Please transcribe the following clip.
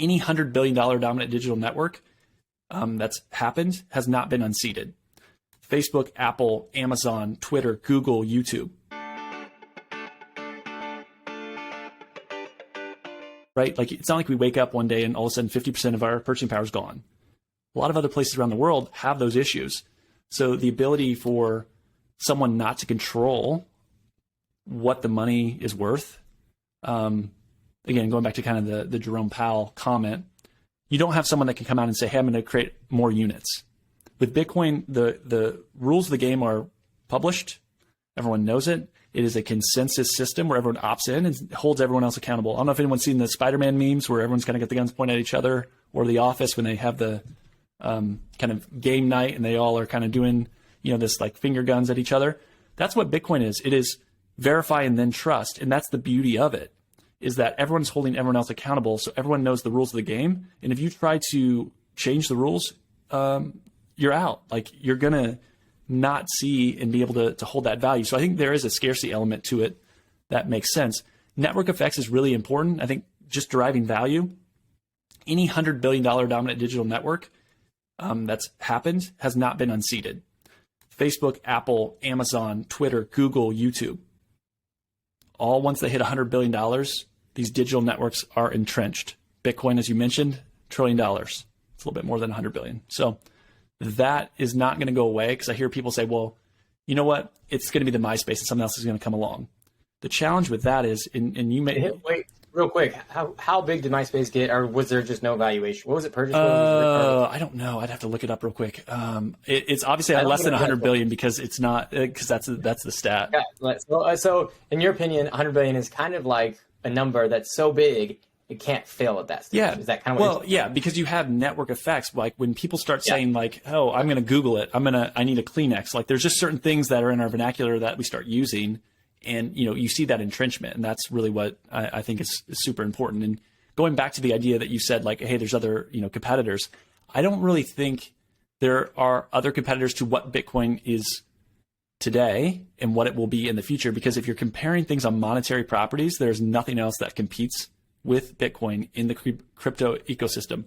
Any $100 billion dominant digital network that's happened has not been unseated. Facebook, Apple, Amazon, Twitter, Google, YouTube. Right? Like, it's not like we wake up one day and all of a sudden 50% of our purchasing power is gone. A lot of other places around the world have those issues. So the ability for someone not to control what the money is worth, again, going back to kind of the Jerome Powell comment, you don't have someone that can come out and say, hey, I'm going to create more units. With Bitcoin, the rules of the game are published. Everyone knows it. It is a consensus system where everyone opts in and holds everyone else accountable. I don't know if anyone's seen the Spider-Man memes where everyone's kind of got the guns pointed at each other, or The Office when they have the kind of game night and they all are kind of doing, this like finger guns at each other. That's what Bitcoin is. It is verify and then trust. And that's the beauty of it, is that everyone's holding everyone else accountable. So everyone knows the rules of the game. And if you try to change the rules, you're out. Like, you're going to not see and be able to hold that value. So I think there is a scarcity element to it that makes sense. Network effects is really important. I think just deriving value, any $100 billion dominant digital network that's happened has not been unseated. Facebook, Apple, Amazon, Twitter, Google, YouTube. All once they hit $100 billion, these digital networks are entrenched. Bitcoin, as you mentioned, $1 trillion. It's a little bit more than 100 billion. So that is not going to go away, because I hear people say, well, you know what? It's going to be the MySpace and something else is going to come along. The challenge with that is, and you may... Wait, real quick. How big did MySpace get, or was there just no valuation? What was it purchased for? I don't know. I'd have to look it up real quick. It's obviously less than 100 billion, because it's not, because that's the stat. Yeah. So in your opinion, 100 billion is kind of like a number that's so big it can't fail at that stage. Yeah. Is that kind of what? Well, yeah, because you have network effects. Like when people start saying like, oh, I'm going to Google it. I need a Kleenex. Like, there's just certain things that are in our vernacular that we start using, and you see that entrenchment, and that's really what I think is super important. And going back to the idea that you said, like, hey, there's other competitors. I don't really think there are other competitors to what Bitcoin is today and what it will be in the future, because if you're comparing things on monetary properties, there's nothing else that competes with Bitcoin in the crypto ecosystem.